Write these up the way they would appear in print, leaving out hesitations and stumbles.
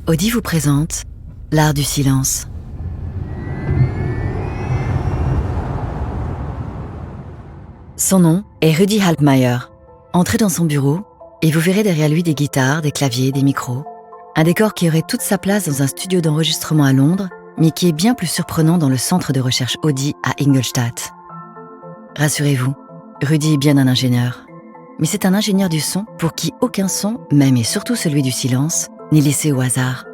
Audi vous présente l'art du silence. Son nom est Rudy Halbmeier. Entrez dans son bureau et vous verrez derrière lui des guitares, des claviers, des micros. Un décor qui aurait toute sa place dans un studio d'enregistrement à Londres, mais qui est bien plus surprenant dans le centre de recherche Audi à Ingolstadt. Rassurez-vous, Rudy est bien un ingénieur. Mais c'est un ingénieur du son pour qui aucun son, même et surtout celui du silence, n'est laissé au hasard.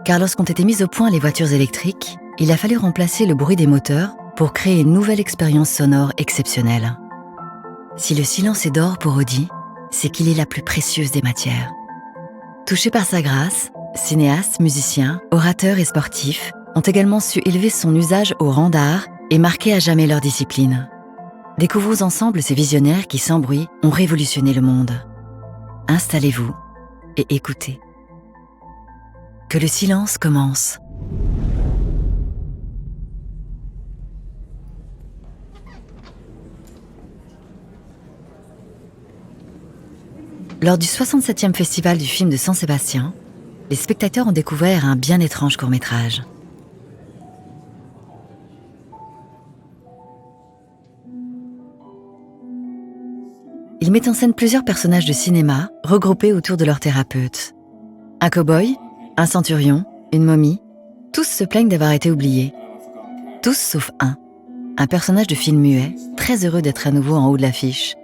Car lorsqu'ont été mises au point les voitures électriques, il a fallu remplacer le bruit des moteurs pour créer une nouvelle expérience sonore exceptionnelle. Si le silence est d'or pour Audi, c'est qu'il est la plus précieuse des matières. Touchés par sa grâce, cinéastes, musiciens, orateurs et sportifs ont également su élever son usage au rang d'art et marquer à jamais leur discipline. Découvrons ensemble ces visionnaires qui, sans bruit, ont révolutionné le monde. Installez-vous et écoutez. Que le silence commence. Lors du 67e festival du film de San Sébastien, les spectateurs ont découvert un bien étrange court-métrage. Il met en scène plusieurs personnages de cinéma regroupés autour de leur thérapeute. Un cow-boy, un centurion, une momie, tous se plaignent d'avoir été oubliés. Tous sauf un personnage de film muet, très heureux d'être à nouveau en haut de l'affiche.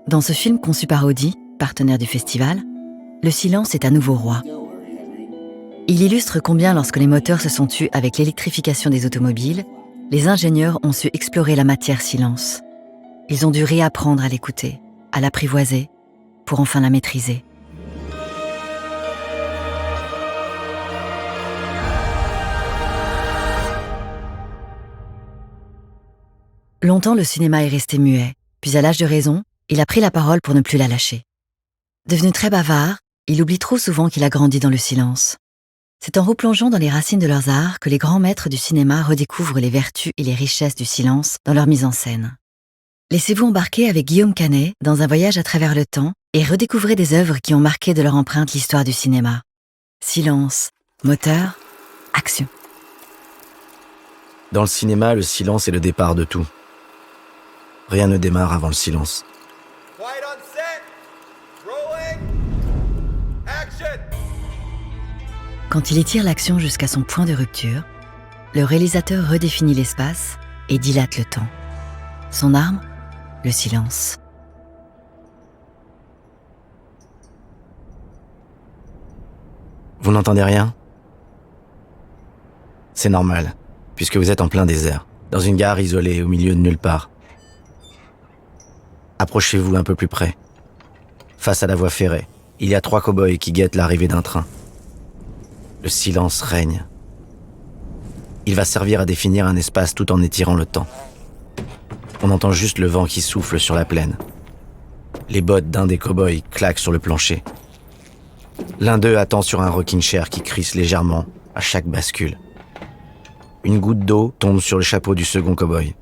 Dans ce film conçu par Audi, partenaire du festival, le silence est à nouveau roi. Il illustre combien, lorsque les moteurs se sont tus avec l'électrification des automobiles, les ingénieurs ont su explorer la matière silence. Ils ont dû réapprendre à l'écouter, à l'apprivoiser, pour enfin la maîtriser. Longtemps, le cinéma est resté muet, puis à l'âge de raison, il a pris la parole pour ne plus la lâcher. Devenu très bavard, il oublie trop souvent qu'il a grandi dans le silence. C'est en replongeant dans les racines de leurs arts que les grands maîtres du cinéma redécouvrent les vertus et les richesses du silence dans leur mise en scène. Laissez-vous embarquer avec Guillaume Canet dans un voyage à travers le temps et redécouvrez des œuvres qui ont marqué de leur empreinte l'histoire du cinéma. Silence, moteur, action. Dans le cinéma, le silence est le départ de tout. Rien ne démarre avant le silence. Quand il étire l'action jusqu'à son point de rupture, le réalisateur redéfinit l'espace et dilate le temps. Son arme, le silence. Vous n'entendez rien ? C'est normal, puisque vous êtes en plein désert, dans une gare isolée au milieu de nulle part. Approchez-vous un peu plus près. Face à la voie ferrée, il y a 3 cow-boys qui guettent l'arrivée d'un train. Le silence règne. Il va servir à définir un espace tout en étirant le temps. On entend juste le vent qui souffle sur la plaine. Les bottes d'un des cow-boys claquent sur le plancher. L'un d'eux attend sur un rocking chair qui crisse légèrement à chaque bascule. Une goutte d'eau tombe sur le chapeau du second cow-boy.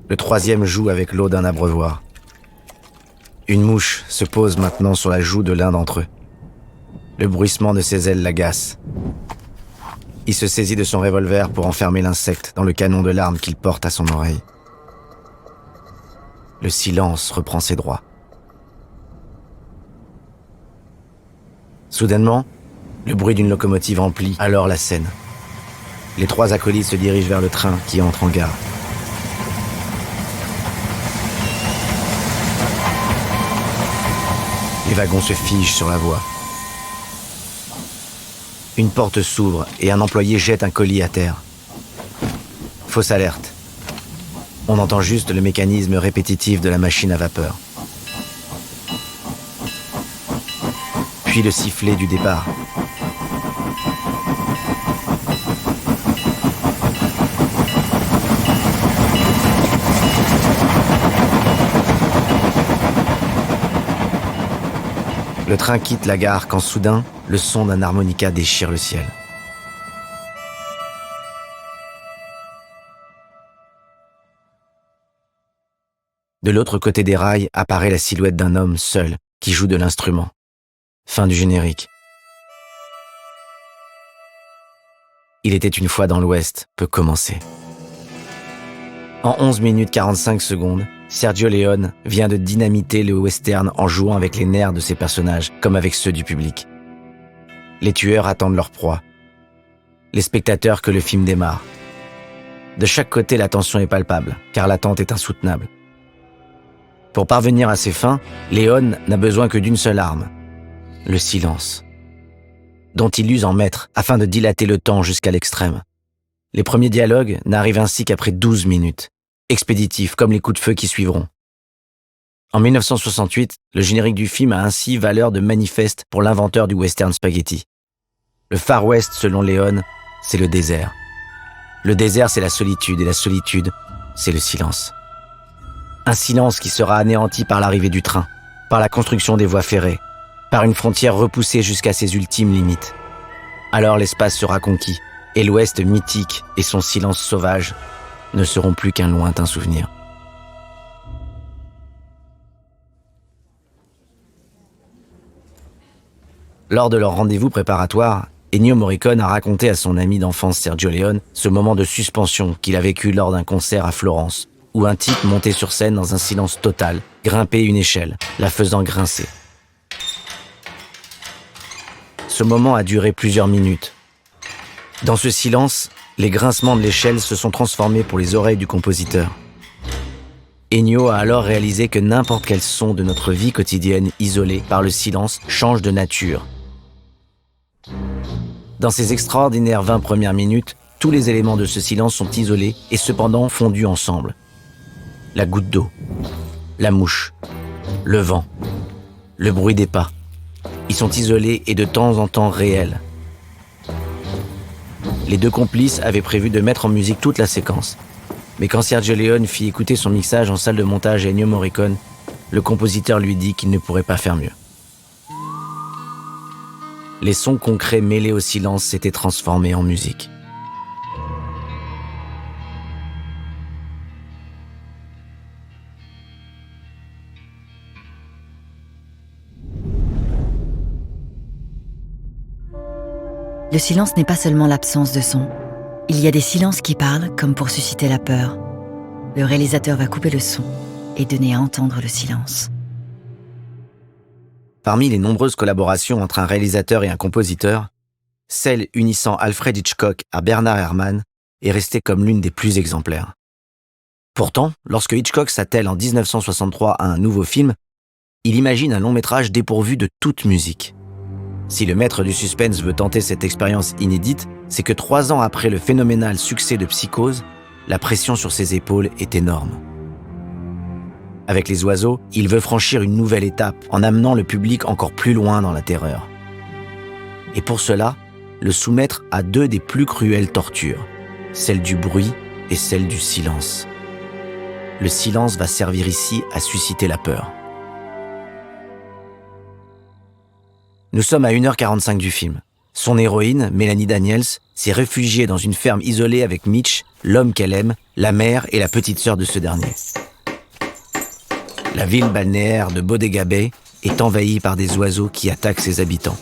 Le troisième joue avec l'eau d'un abreuvoir. Une mouche se pose maintenant sur la joue de l'un d'entre eux. Le bruissement de ses ailes l'agace. Il se saisit de son revolver pour enfermer l'insecte dans le canon de l'arme qu'il porte à son oreille. Le silence reprend ses droits. Soudainement, le bruit d'une locomotive emplit alors la scène. Les 3 acolytes se dirigent vers le train qui entre en gare. Les wagons se figent sur la voie. Une porte s'ouvre et un employé jette un colis à terre. Fausse alerte. On entend juste le mécanisme répétitif de la machine à vapeur. Puis le sifflet du départ. Le train quitte la gare quand soudain, le son d'un harmonica déchire le ciel. De l'autre côté des rails apparaît la silhouette d'un homme seul qui joue de l'instrument. Fin du générique. Il était une fois dans l'Ouest peut commencer. En 11 minutes 45 secondes, Sergio Leone vient de dynamiter le western en jouant avec les nerfs de ses personnages comme avec ceux du public. Les tueurs attendent leur proie. Les spectateurs que le film démarre. De chaque côté, la tension est palpable, car l'attente est insoutenable. Pour parvenir à ses fins, Leone n'a besoin que d'une seule arme, le silence, dont il use en maître afin de dilater le temps jusqu'à l'extrême. Les premiers dialogues n'arrivent ainsi qu'après 12 minutes, expéditifs comme les coups de feu qui suivront. En 1968, le générique du film a ainsi valeur de manifeste pour l'inventeur du western spaghetti. Le Far West, selon Leone, c'est le désert. Le désert, c'est la solitude, et la solitude, c'est le silence. Un silence qui sera anéanti par l'arrivée du train, par la construction des voies ferrées, par une frontière repoussée jusqu'à ses ultimes limites. Alors l'espace sera conquis, et l'Ouest mythique et son silence sauvage ne seront plus qu'un lointain souvenir. Lors de leur rendez-vous préparatoire, Ennio Morricone a raconté à son ami d'enfance Sergio Leone ce moment de suspension qu'il a vécu lors d'un concert à Florence, où un type montait sur scène dans un silence total, grimpait une échelle, la faisant grincer. Ce moment a duré plusieurs minutes. Dans ce silence, les grincements de l'échelle se sont transformés pour les oreilles du compositeur. Ennio a alors réalisé que n'importe quel son de notre vie quotidienne isolé par le silence change de nature. Dans ces extraordinaires 20 premières minutes, tous les éléments de ce silence sont isolés et cependant fondus ensemble. La goutte d'eau, la mouche, le vent, le bruit des pas. Ils sont isolés et de temps en temps réels. Les deux complices avaient prévu de mettre en musique toute la séquence. Mais quand Sergio Leone fit écouter son mixage en salle de montage à Ennio Morricone, le compositeur lui dit qu'il ne pourrait pas faire mieux. Les sons concrets mêlés au silence s'étaient transformés en musique. Le silence n'est pas seulement l'absence de son. Il y a des silences qui parlent comme pour susciter la peur. Le réalisateur va couper le son et donner à entendre le silence. Parmi les nombreuses collaborations entre un réalisateur et un compositeur, celle unissant Alfred Hitchcock à Bernard Herrmann est restée comme l'une des plus exemplaires. Pourtant, lorsque Hitchcock s'attelle en 1963 à un nouveau film, il imagine un long-métrage dépourvu de toute musique. Si le maître du suspense veut tenter cette expérience inédite, c'est que 3 ans après le phénoménal succès de Psychose, la pression sur ses épaules est énorme. Avec Les Oiseaux, il veut franchir une nouvelle étape en amenant le public encore plus loin dans la terreur. Et pour cela, le soumettre à 2 des plus cruelles tortures, celle du bruit et celle du silence. Le silence va servir ici à susciter la peur. Nous sommes à 1h45 du film. Son héroïne, Melanie Daniels, s'est réfugiée dans une ferme isolée avec Mitch, l'homme qu'elle aime, la mère et la petite sœur de ce dernier. La ville balnéaire de Bodega Bay est envahie par des oiseaux qui attaquent ses habitants.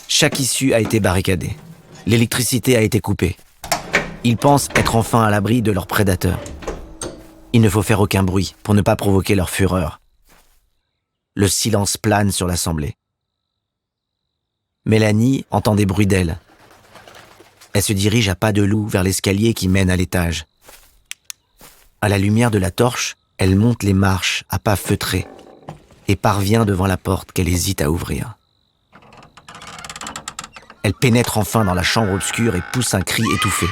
Chaque issue a été barricadée. L'électricité a été coupée. Ils pensent être enfin à l'abri de leurs prédateurs. Il ne faut faire aucun bruit pour ne pas provoquer leur fureur. Le silence plane sur l'assemblée. Mélanie entend des bruits d'ailes. Elle se dirige à pas de loup vers l'escalier qui mène à l'étage. À la lumière de la torche, elle monte les marches à pas feutrés et parvient devant la porte qu'elle hésite à ouvrir. Elle pénètre enfin dans la chambre obscure et pousse un cri étouffé.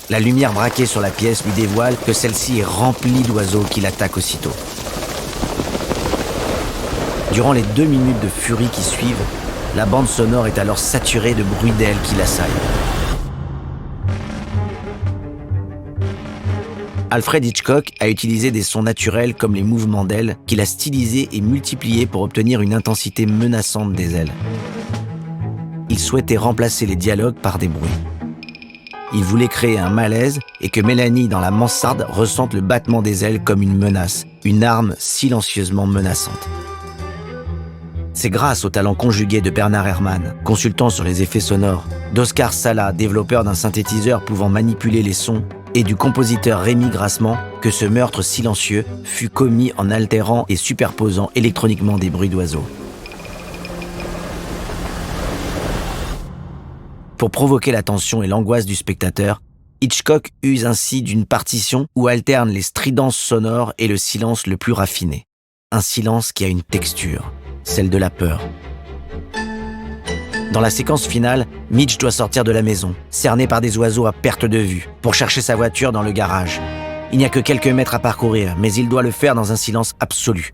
La lumière braquée sur la pièce lui dévoile que celle-ci est remplie d'oiseaux qui l'attaquent aussitôt. Durant les 2 minutes de furie qui suivent, la bande sonore est alors saturée de bruits d'ailes qui l'assaillent. Alfred Hitchcock a utilisé des sons naturels comme les mouvements d'ailes qu'il a stylisés et multipliés pour obtenir une intensité menaçante des ailes. Il souhaitait remplacer les dialogues par des bruits. Il voulait créer un malaise et que Mélanie, dans la mansarde, ressente le battement des ailes comme une menace, une arme silencieusement menaçante. C'est grâce au talent conjugué de Bernard Herrmann, consultant sur les effets sonores, d'Oscar Sala, développeur d'un synthétiseur pouvant manipuler les sons, et du compositeur Rémi Grassman, que ce meurtre silencieux fut commis en altérant et superposant électroniquement des bruits d'oiseaux. Pour provoquer la tension et l'angoisse du spectateur, Hitchcock use ainsi d'une partition où alternent les stridences sonores et le silence le plus raffiné. Un silence qui a une texture, celle de la peur. Dans la séquence finale, Mitch doit sortir de la maison, cerné par des oiseaux à perte de vue, pour chercher sa voiture dans le garage. Il n'y a que quelques mètres à parcourir, mais il doit le faire dans un silence absolu.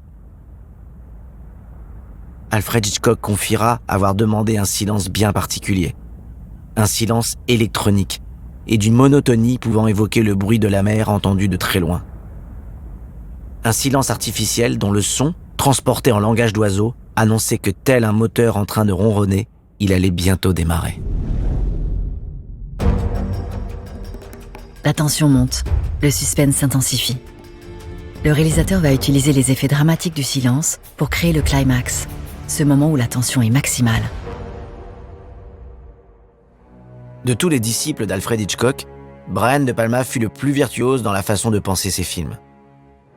Alfred Hitchcock confiera avoir demandé un silence bien particulier. Un silence électronique, et d'une monotonie pouvant évoquer le bruit de la mer entendu de très loin. Un silence artificiel dont le son, transporté en langage d'oiseau, annonçait que tel un moteur en train de ronronner, il allait bientôt démarrer. La tension monte, le suspense s'intensifie. Le réalisateur va utiliser les effets dramatiques du silence pour créer le climax, ce moment où la tension est maximale. De tous les disciples d'Alfred Hitchcock, Brian De Palma fut le plus virtuose dans la façon de penser ses films.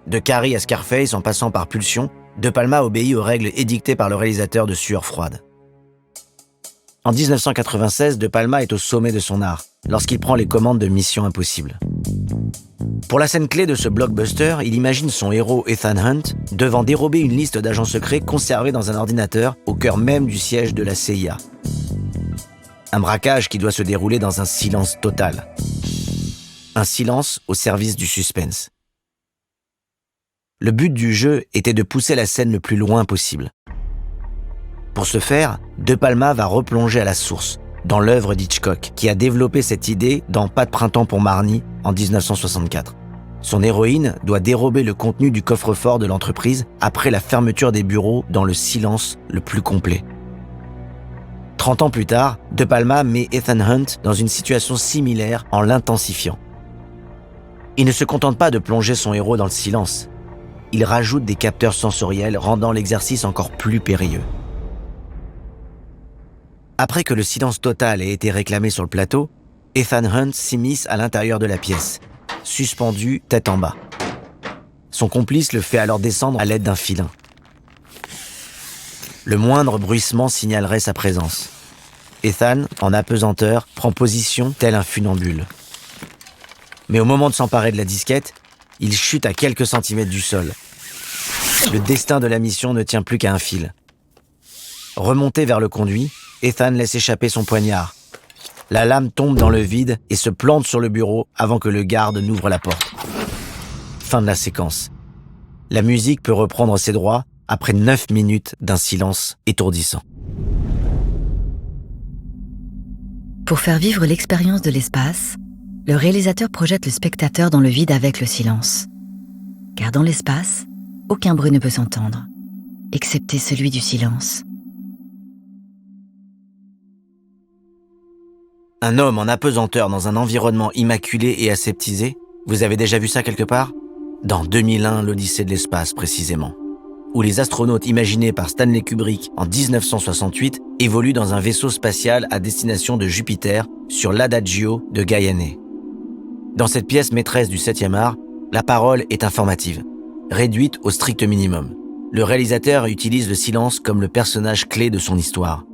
De Carrie à Scarface en passant par Pulsion, De Palma obéit aux règles édictées par le réalisateur de Sueur froide. En 1996, De Palma est au sommet de son art, lorsqu'il prend les commandes de Mission Impossible. Pour la scène clé de ce blockbuster, il imagine son héros Ethan Hunt devant dérober une liste d'agents secrets conservés dans un ordinateur au cœur même du siège de la CIA. Un braquage qui doit se dérouler dans un silence total. Un silence au service du suspense. Le but du jeu était de pousser la scène le plus loin possible. Pour ce faire, De Palma va replonger à la source, dans l'œuvre d'Hitchcock, qui a développé cette idée dans Pas de printemps pour Marnie en 1964. Son héroïne doit dérober le contenu du coffre-fort de l'entreprise après la fermeture des bureaux dans le silence le plus complet. 30 ans plus tard, De Palma met Ethan Hunt dans une situation similaire en l'intensifiant. Il ne se contente pas de plonger son héros dans le silence. Il rajoute des capteurs sensoriels rendant l'exercice encore plus périlleux. Après que le silence total ait été réclamé sur le plateau, Ethan Hunt s'immisce à l'intérieur de la pièce, suspendu tête en bas. Son complice le fait alors descendre à l'aide d'un filin. Le moindre bruissement signalerait sa présence. Ethan, en apesanteur, prend position tel un funambule. Mais au moment de s'emparer de la disquette, il chute à quelques centimètres du sol. Le destin de la mission ne tient plus qu'à un fil. Remonté vers le conduit, Ethan laisse échapper son poignard. La lame tombe dans le vide et se plante sur le bureau avant que le garde n'ouvre la porte. Fin de la séquence. La musique peut reprendre ses droits après 9 minutes d'un silence étourdissant. Pour faire vivre l'expérience de l'espace, le réalisateur projette le spectateur dans le vide avec le silence. Car dans l'espace, aucun bruit ne peut s'entendre, excepté celui du silence. Un homme en apesanteur dans un environnement immaculé et aseptisé, vous avez déjà vu ça quelque part ? Dans 2001, l'Odyssée de l'espace précisément, où les astronautes imaginés par Stanley Kubrick en 1968 évoluent dans un vaisseau spatial à destination de Jupiter sur l'Adagio de Gaiané. Dans cette pièce maîtresse du 7e art, la parole est informative, réduite au strict minimum. Le réalisateur utilise le silence comme le personnage clé de son histoire.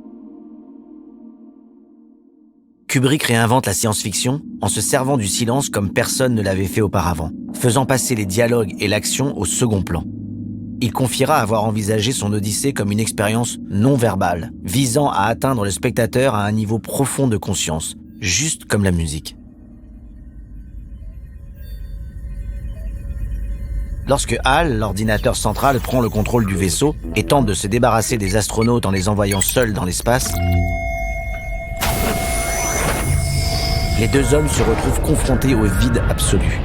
Kubrick réinvente la science-fiction en se servant du silence comme personne ne l'avait fait auparavant, faisant passer les dialogues et l'action au second plan. Il confiera avoir envisagé son Odyssée comme une expérience non verbale, visant à atteindre le spectateur à un niveau profond de conscience, juste comme la musique. Lorsque HAL, l'ordinateur central, prend le contrôle du vaisseau et tente de se débarrasser des astronautes en les envoyant seuls dans l'espace, les deux hommes se retrouvent confrontés au vide absolu.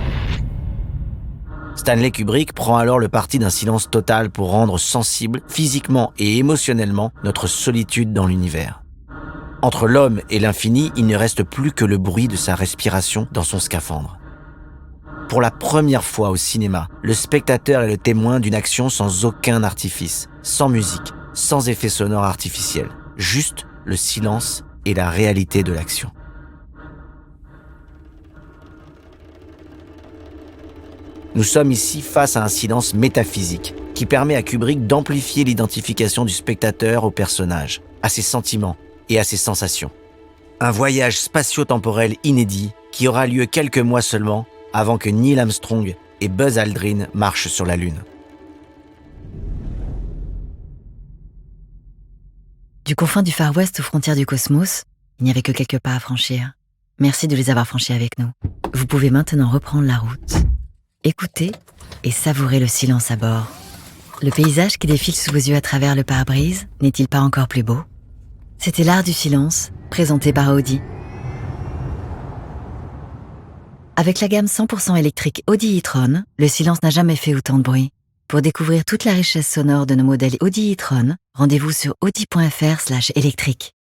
Stanley Kubrick prend alors le parti d'un silence total pour rendre sensible, physiquement et émotionnellement, notre solitude dans l'univers. Entre l'homme et l'infini, il ne reste plus que le bruit de sa respiration dans son scaphandre. Pour la première fois au cinéma, le spectateur est le témoin d'une action sans aucun artifice, sans musique, sans effet sonore artificiel, juste le silence et la réalité de l'action. Nous sommes ici face à un silence métaphysique qui permet à Kubrick d'amplifier l'identification du spectateur au personnage, à ses sentiments et à ses sensations. Un voyage spatio-temporel inédit qui aura lieu quelques mois seulement avant que Neil Armstrong et Buzz Aldrin marchent sur la Lune. Du confin du Far West aux frontières du cosmos, il n'y avait que quelques pas à franchir. Merci de les avoir franchis avec nous. Vous pouvez maintenant reprendre la route. Écoutez et savourez le silence à bord. Le paysage qui défile sous vos yeux à travers le pare-brise n'est-il pas encore plus beau ? C'était l'art du silence, présenté par Audi. Avec la gamme 100% électrique Audi e-tron, le silence n'a jamais fait autant de bruit. Pour découvrir toute la richesse sonore de nos modèles Audi e-tron, rendez-vous sur audi.fr/électrique.